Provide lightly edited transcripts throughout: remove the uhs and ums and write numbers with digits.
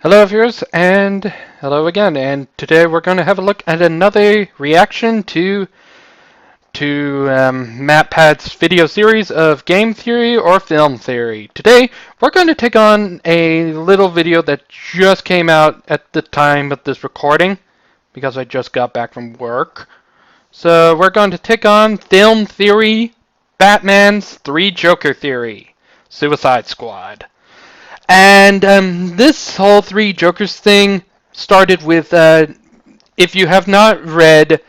Hello viewers, and hello again, and today we're going to have a look at another reaction to MatPat's video series of game theory or film theory. Today we're going to take on a little video that just came out at the time of this recording, because I just got back from work. So we're going to take on Film Theory, Batman's Three Joker Theory, Suicide Squad. And this whole Three Jokers thing started with, if you have not read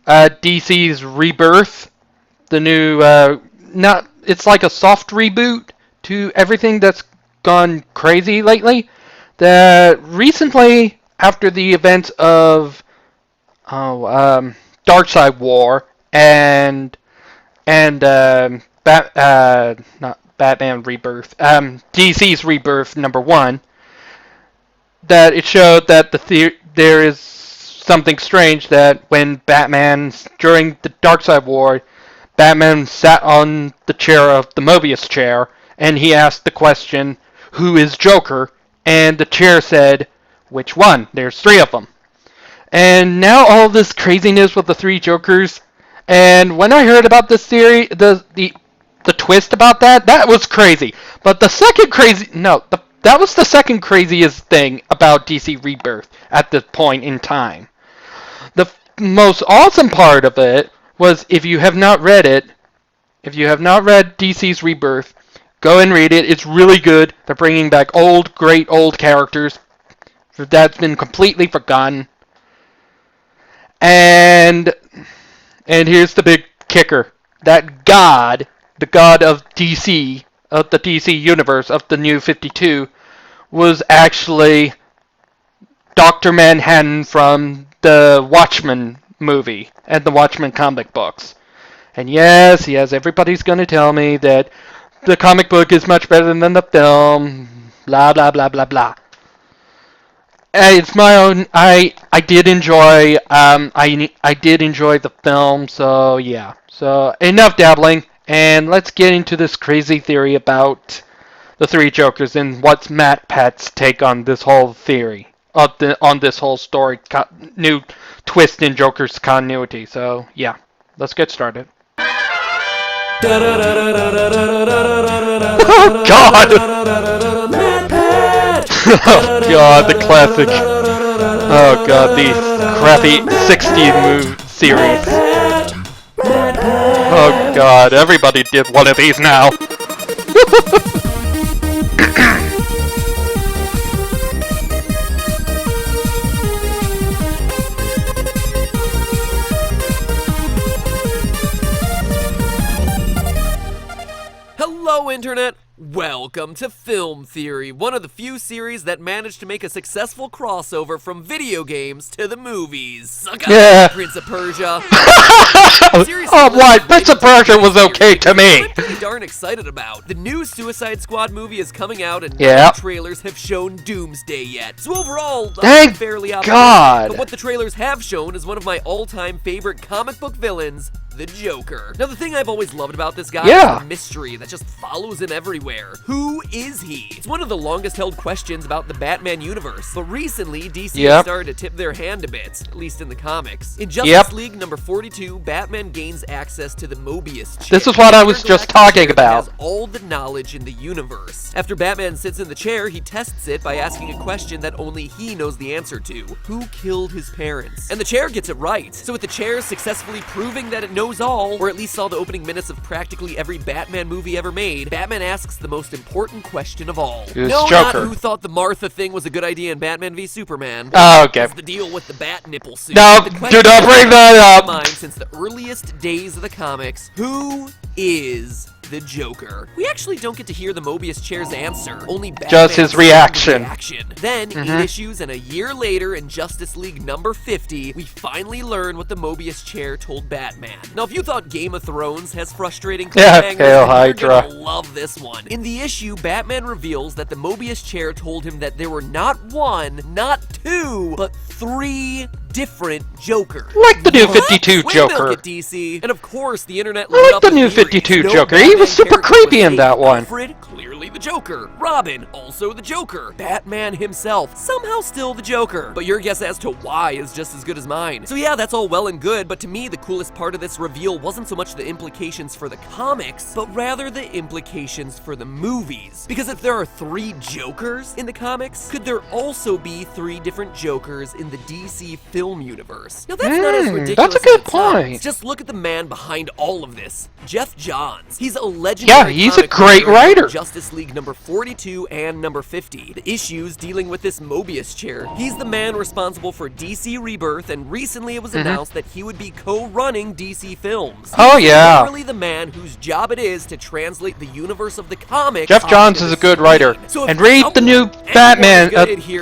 DC's Rebirth, the new, it's like a soft reboot to everything that's gone crazy lately. That recently, after the events of Darkseid War and not Batman Rebirth, DC's Rebirth #1, that it showed that there is something strange that when during the Darkseid War, Batman sat on the chair of the Mobius chair, and he asked the question, "Who is Joker?" And the chair said, "Which one? There's three of them." And now all this craziness with the three Jokers, and when I heard about this theory, the twist about that was crazy. But the second that was the second craziest thing about DC Rebirth at this point in time. The most awesome part of it was, if you have not read DC's Rebirth, go and read it. It's really good. They're bringing back great old characters that's been completely forgotten. And here's the big kicker. That God, the God of DC, of the DC universe, of the New 52, was actually Dr. Manhattan from the Watchmen movie and the Watchmen comic books. And yes, everybody's going to tell me that the comic book is much better than the film, blah, blah, blah, blah, blah. It's my own. I did enjoy. I did enjoy the film. So yeah. So enough dabbling, and let's get into this crazy theory about the three Jokers and what's MatPat's take on this whole theory on this whole story, new twist in Joker's continuity. So yeah, let's get started. Oh God! Oh God, the classic. Oh God, the crappy 60s series. Oh God, everybody did one of these now. Hello, Internet! Welcome to Film Theory, one of the few series that managed to make a successful crossover from video games to the movies. Suck up, Prince of Persia. Oh, what? Prince of Persia was okay to me. I'm pretty darn excited about. The new Suicide Squad movie is coming out, and no trailers have shown Doomsday yet. So overall, I'm fairly optimistic. But what the trailers have shown is one of my all-time favorite comic book villains, the Joker. Now, the thing I've always loved about this guy is the mystery that just follows him everywhere. Who is he? It's one of the longest-held questions about the Batman universe, but recently, DC has started to tip their hand a bit, at least in the comics. In Justice League #42, Batman gains access to the Mobius chip. This is what I was just talking about. Has all the knowledge in the universe. After Batman sits in the chair, he tests it by asking a question that only he knows the answer to. Who killed his parents? And the chair gets it right. So with the chair successfully proving that it knows all, or at least saw the opening minutes of practically every Batman movie ever made, Batman asks the most important question of all. No, not who thought the Martha thing was a good idea in Batman v Superman. Oh, okay. What's the deal with the bat nipple suit? No, do not bring that up. Since the earliest days of the comics, who is the Joker? We actually don't get to hear the Mobius chair's answer, only Batman's just his reaction. Then, 8 issues and a year later in Justice League #50, we finally learn what the Mobius chair told Batman. Now, if you thought Game of Thrones has frustrating cliffhangers, you're gonna love this one. In the issue, Batman reveals that the Mobius chair told him that there were not one, not two, but 3 different Jokers. Like the New 52 Joker. DC. And of course, the internet I like the New 52 Joker. He was super creepy in that one. Alfred, clearly clearly the Joker. Robin, also the Joker. Batman himself, somehow still the Joker. But your guess as to why is just as good as mine. So yeah, that's all well and good, but to me, the coolest part of this reveal wasn't so much the implications for the comics, but rather the implications for the movies. Because if there are 3 Jokers in the comics, could there also be 3 different Jokers in the DC film universe? Now that's not as ridiculous. That's a good point. Just look at the man behind all of this, Geoff Johns. He's a legendary he's a great writer. Justice League number 42 and number 50, the issues dealing with this Mobius chair. He's the man responsible for DC Rebirth, and recently it was announced that he would be co-running DC Films. Oh yeah. Literally the man whose job it is to translate the universe of the comics. Geoff Johns is a good writer. So and read the new Batman,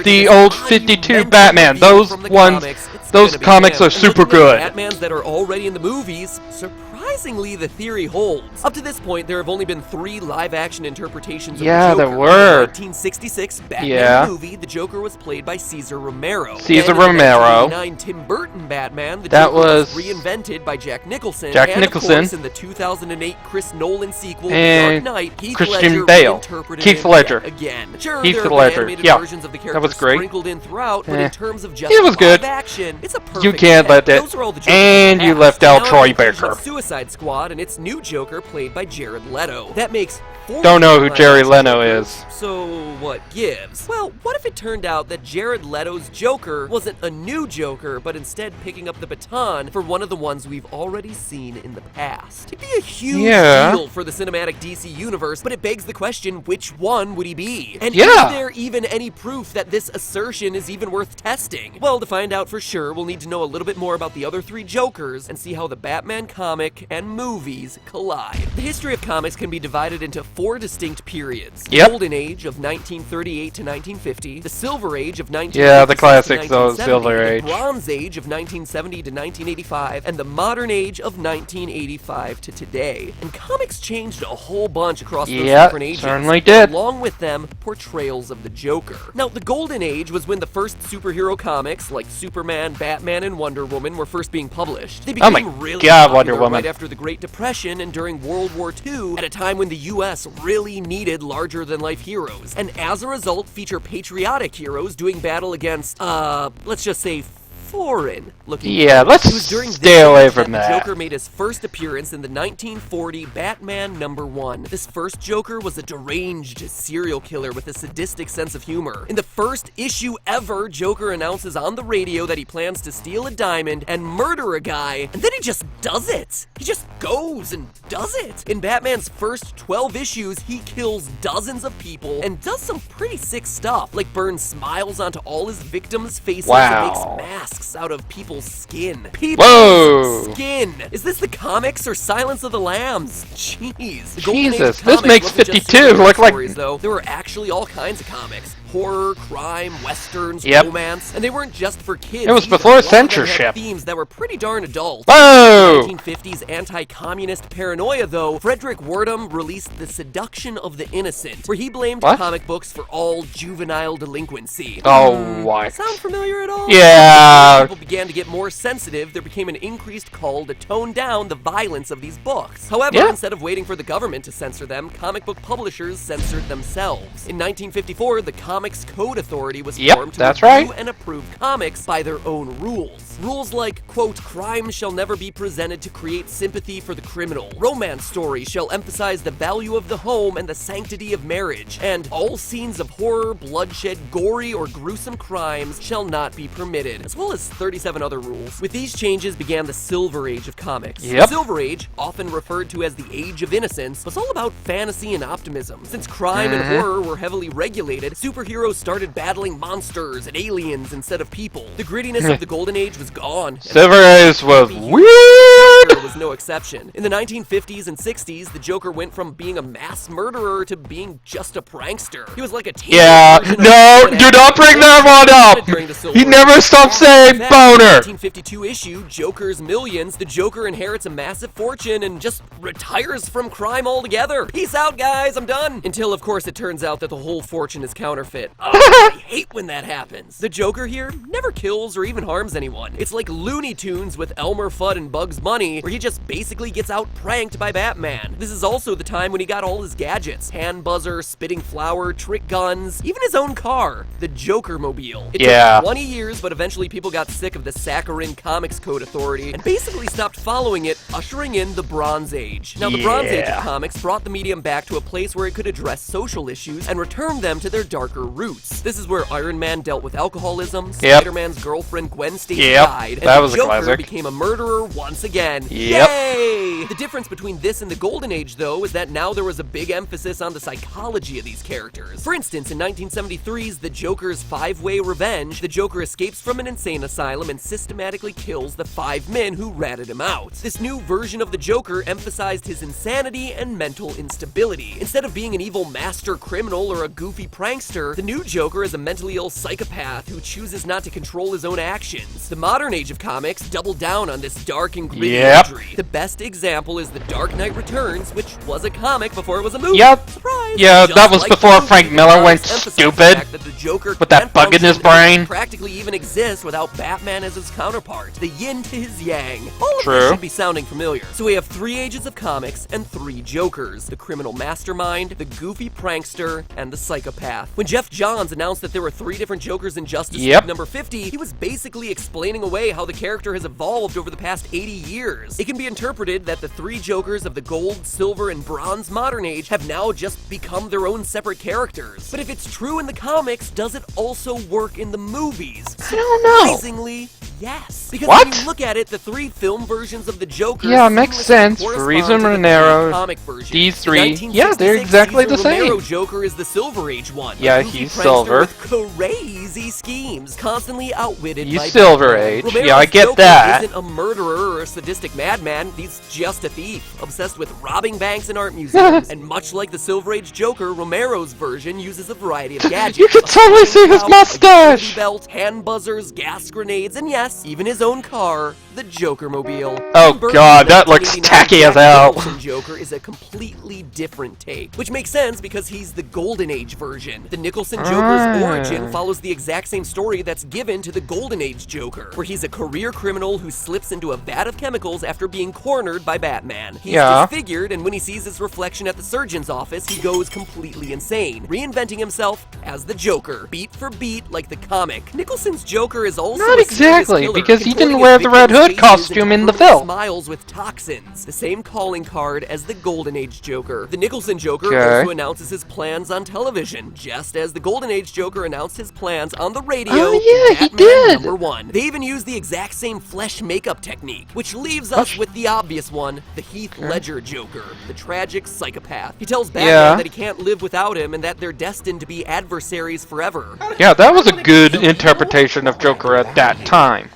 the old 52 Batman. Those ones, those comics are super good. Batmans that are already in the movies. Surprisingly, the theory holds. Up to this point, there have only been 3 live-action interpretations of the Joker. There were. In the 1966 Batman movie, the Joker was played by Cesar Romero. Cesar Romero. Romero. In the 1989 Tim Burton Batman, the that Joker was reinvented by Jack Nicholson. And of course, in the 2008 Chris Nolan sequel, The Dark Knight, Heath Christian Ledger Bale. reinterpreted Keith Ledger. Again. Sure, Heath there are Ledger. animated versions of the character that was great. sprinkled in throughout, but in terms of just it was good. action, it's a perfect You can't let that. Those are all the Jokers And you left out Troy Baker. Suicide Squad and its new Joker played by Jared Leto. That makes 4 Don't know who Jared Leto is. So what gives? Well, what if it turned out that Jared Leto's Joker wasn't a new Joker, but instead picking up the baton for one of the ones we've already seen in the past? It'd be a huge deal for the cinematic DC universe, but it begs the question, which one would he be? And is there even any proof that this assertion is even worth testing? Well, to find out for sure, we'll need to know a little bit more about the other 3 Jokers and see how the Batman comic and movies collide. The history of comics can be divided into 4 distinct periods. The Golden Age of 1938 to 1950, the Silver Age of 1950 the classics, though, Silver Age. The Bronze Age of 1970 to 1985, and the Modern Age of 1985 to today. And comics changed a whole bunch across those different ages. Certainly did. Along with them, portrayals of the Joker. Now, the Golden Age was when the first superhero comics like Superman, Batman, and Wonder Woman were first being published. They became really popular right after the Great Depression and during World War II, at a time when the U.S. really needed larger-than-life heroes, and as a result feature patriotic heroes doing battle against, let's just say, foreign-looking. Yeah, let's stay away from that. The Joker made his first appearance in the 1940 Batman #1. This first Joker was a deranged serial killer with a sadistic sense of humor. In the first issue ever, Joker announces on the radio that he plans to steal a diamond and murder a guy, and then he just does it. He just goes and does it. In Batman's first 12 issues, he kills dozens of people and does some pretty sick stuff, like burn smiles onto all his victims' faces and makes masks out of people's skin. People's skin! Is this the comics or Silence of the Lambs? Jeez. Jesus, this makes 52 look like... Though. There were actually all kinds of comics. Horror, crime, westerns, romance, and they weren't just for kids. It was before censorship. Themes that were pretty darn adult. Whoa! In the 1950s anti-communist paranoia, though, Frederick Wardham released The Seduction of the Innocent, where he blamed comic books for all juvenile delinquency. Sound familiar at all? Yeah. As people began to get more sensitive, there became an increased call to tone down the violence of these books. However, instead of waiting for the government to censor them, comic book publishers censored themselves. In 1954, the Comics Code Authority was formed to review and approve comics by their own rules. Rules like, quote, crime shall never be presented to create sympathy for the criminal. Romance stories shall emphasize the value of the home and the sanctity of marriage. And all scenes of horror, bloodshed, gory, or gruesome crimes shall not be permitted, as well as 37 other rules. With these changes began the Silver Age of comics. The Silver Age, often referred to as the Age of Innocence, was all about fantasy and optimism. Since crime and horror were heavily regulated, superheroes started battling monsters and aliens instead of people. The grittiness of the Golden Age was gone. Silver Age was weird! Was no exception. In the 1950s and 60s, the Joker went from being a mass murderer to being just a prankster. He was like a do not bring that one up! He never stopped saying boner! 1952 issue, Joker's Millions, the Joker inherits a massive fortune and just retires from crime altogether. Peace out, guys, I'm done. Until, of course, it turns out that the whole fortune is counterfeit. I hate when that happens. The Joker here never kills or even harms anyone. It's like Looney Tunes with Elmer Fudd and Bugs Bunny, where where he just basically gets out-pranked by Batman. This is also the time when he got all his gadgets. Hand buzzer, spitting flour, trick guns, even his own car, the Joker-mobile. It took 20 years, but eventually people got sick of the Saccharine Comics Code Authority and basically stopped following it, ushering in the Bronze Age. Now, the Bronze Age of comics brought the medium back to a place where it could address social issues and return them to their darker roots. This is where Iron Man dealt with alcoholism, Spider-Man's girlfriend Gwen Stacy died, and the Joker became a murderer once again. Yay! The difference between this and the Golden Age, though, is that now there was a big emphasis on the psychology of these characters. For instance, in 1973's The Joker's Five-Way Revenge, the Joker escapes from an insane asylum and systematically kills the 5 men who ratted him out. This new version of the Joker emphasized his insanity and mental instability. Instead of being an evil master criminal or a goofy prankster, the new Joker is a mentally ill psychopath who chooses not to control his own actions. The modern age of comics doubled down on this dark and gritty imagery. The best example is The Dark Knight Returns, which was a comic before it was a movie. Surprise! Yeah, that was before Frank Miller went stupid with that bug in his brain. Practically even exists without Batman as his counterpart. The yin to his yang. All of this should be sounding familiar. So we have 3 ages of comics and 3 Jokers: the criminal mastermind, the goofy prankster, and the psychopath. When Geoff Johns announced that there were 3 different Jokers in Justice League number 50, he was basically explaining away how the character has evolved over the past 80 years. It can be interpreted that the 3 Jokers of the Gold, Silver, and Bronze Modern Age have now just become their own separate characters. But if it's true in the comics, does it also work in the movies? I don't know. Surprisingly, yes. Because when you look at it, the 3 film versions of the Joker makes sense. Reason Romero, comic version. These 3, they're exactly the same. Romero Joker is the Silver Age one. Yeah, he's silver. With crazy schemes, constantly outwitted by Silver Age. Romero's I get Joker that. Isn't a murderer or a sadistic madman. He's just a thief, obsessed with robbing banks and art museums. And much like the Silver Age Joker, Romero's version uses a variety of gadgets. You can totally see his mustache. Belt, hand buzzers, gas grenades, and yes, even his own car, the Joker-mobile. Oh god, that looks tacky as hell. The Nicholson Joker is a completely different take, which makes sense because he's the Golden Age version. The Nicholson Joker's origin follows the exact same story that's given to the Golden Age Joker, where he's a career criminal who slips into a vat of chemicals after being cornered by Batman. He's disfigured, and when he sees his reflection at the surgeon's office, he goes completely insane, reinventing himself as the Joker, beat for beat like the comic. Nicholson's Joker is also not exactly, because he didn't wear the Red Hood costume in the film. Smiles with toxins, the same calling card as the Golden Age Joker. The Nicholson Joker also announces his plans on television, just as the Golden Age Joker announced his plans on the radio. Oh yeah, Batman he did. #1. They even use the exact same flesh makeup technique, which leaves us with the obvious one, the Heath Ledger Joker, the tragic psychopath. He tells Batman that he can't live without him and that they're destined to be adversaries forever. Yeah, that was a good interpretation of Joker at that time.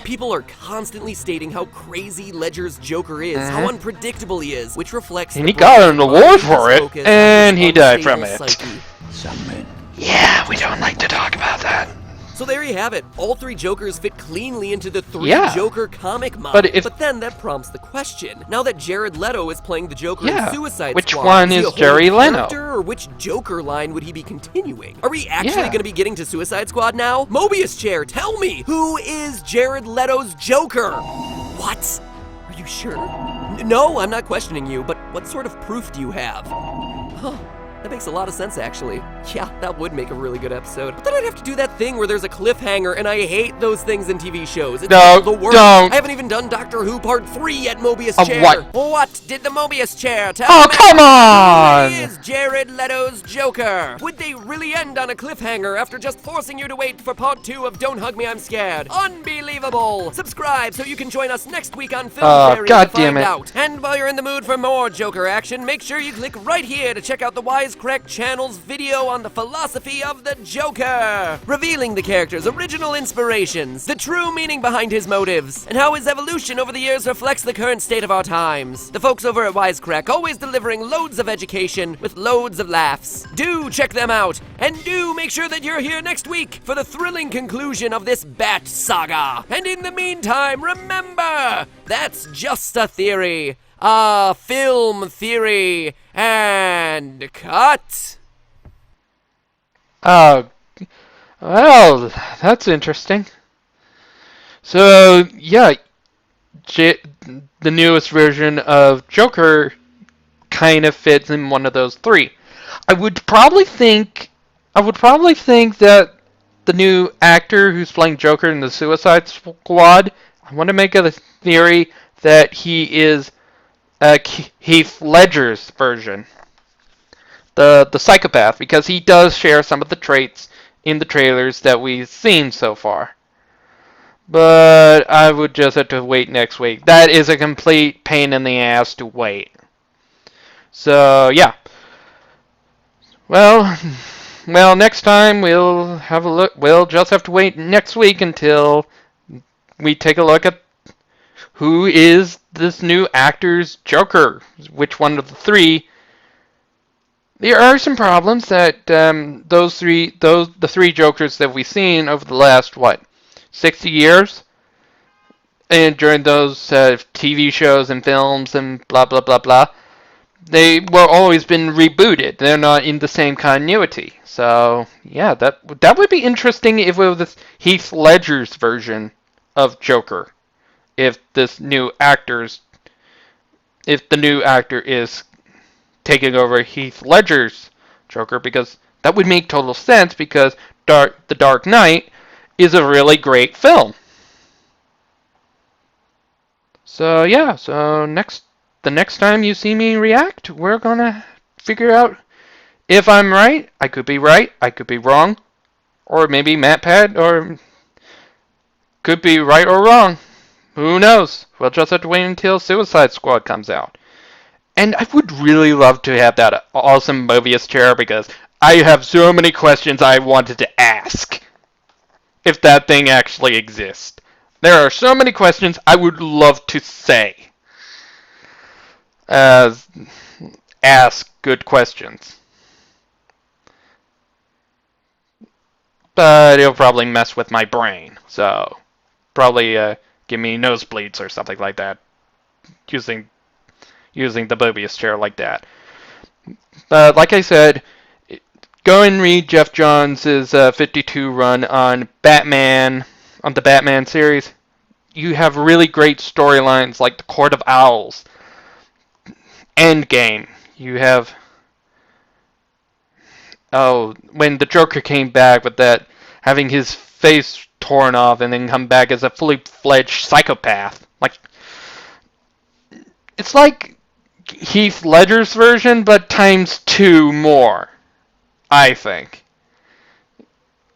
People are constantly stating how crazy Ledger's Joker is, how unpredictable he is, which reflects. And he got an award for it, and he died from it. Yeah, we don't like to talk about that. So there you have it. All 3 Jokers fit cleanly into the 3 Joker comic model. But then that prompts the question. Now that Jared Leto is playing the Joker in Suicide Squad, which one is Jerry Leno? Or which Joker line would he be continuing? Are we actually going to be getting to Suicide Squad now? Mobius Chair, tell me, who is Jared Leto's Joker? What? Are you sure? No, I'm not questioning you, but what sort of proof do you have? Huh. That makes a lot of sense, actually. Yeah, that would make a really good episode. But then I'd have to do that thing where there's a cliffhanger, and I hate those things in TV shows. It's the worst. Don't. I haven't even done Doctor Who Part 3 yet, Mobius Chair. What did the Mobius Chair tell me? Come on! Who is Jared Leto's Joker? Would they really end on a cliffhanger after just forcing you to wait for Part 2 of Don't Hug Me, I'm Scared? Unbelievable! Subscribe so you can join us next week on Film Theory to find out. And while you're in the mood for more Joker action, make sure you click right here to check out the Wisecrack channel's video on the philosophy of the Joker, revealing the character's original inspirations, the true meaning behind his motives, and how his evolution over the years reflects the current state of our times. The folks over at Wisecrack always delivering loads of education with loads of laughs. Do check them out, and do make sure that you're here next week for the thrilling conclusion of this Bat saga. And in the meantime, remember, that's just a theory. Film theory, and cut! Well, that's interesting. So, yeah, the newest version of Joker kind of fits in one of those three. I would probably think that the new actor who's playing Joker in the Suicide Squad, I want to make a theory that he is Heath Ledger's version, the psychopath, because he does share some of the traits in the trailers that we've seen so far. But I would just have to wait next week. That is a complete pain in the ass to wait. So yeah. Well, next time we'll have a look. We'll just have to wait next week until we take a look at who is this new actor's Joker. Which one of the three? There are some problems that the three Jokers that we've seen over the last 60 years, and during those TV shows and films and blah blah blah blah. They were always been rebooted. They're not in the same continuity. So yeah, that would be interesting if it was Heath Ledger's version of Joker. If the new actor is taking over Heath Ledger's Joker, because that would make total sense, because The Dark Knight is a really great film. So yeah, the next time you see me react, we're gonna figure out if I'm right. I could be right, I could be wrong, or maybe MatPat, or could be right or wrong. Who knows? We'll just have to wait until Suicide Squad comes out. And I would really love to have that awesome Mobius chair, because I have so many questions I wanted to ask if that thing actually exists. There are so many questions I would love to say. Ask good questions. But it'll probably mess with my brain, so probably give me nosebleeds or something like that, using the Mobius chair like that. But like I said, go and read Geoff Johns' 52 run on Batman, on the Batman series. You have really great storylines like the Court of Owls, Endgame. You have when the Joker came back with that, having his face torn off and then come back as a fully fledged psychopath. It's like Heath Ledger's version, but times 2 more, I think.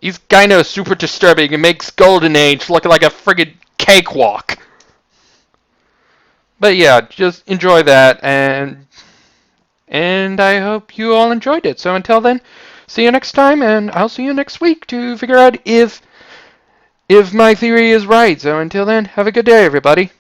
He's kind of super disturbing. It makes Golden Age look like a friggin' cakewalk. But yeah, just enjoy that, and I hope you all enjoyed it. So until then, see you next time, and I'll see you next week to figure out if my theory is right. So until then, have a good day, everybody.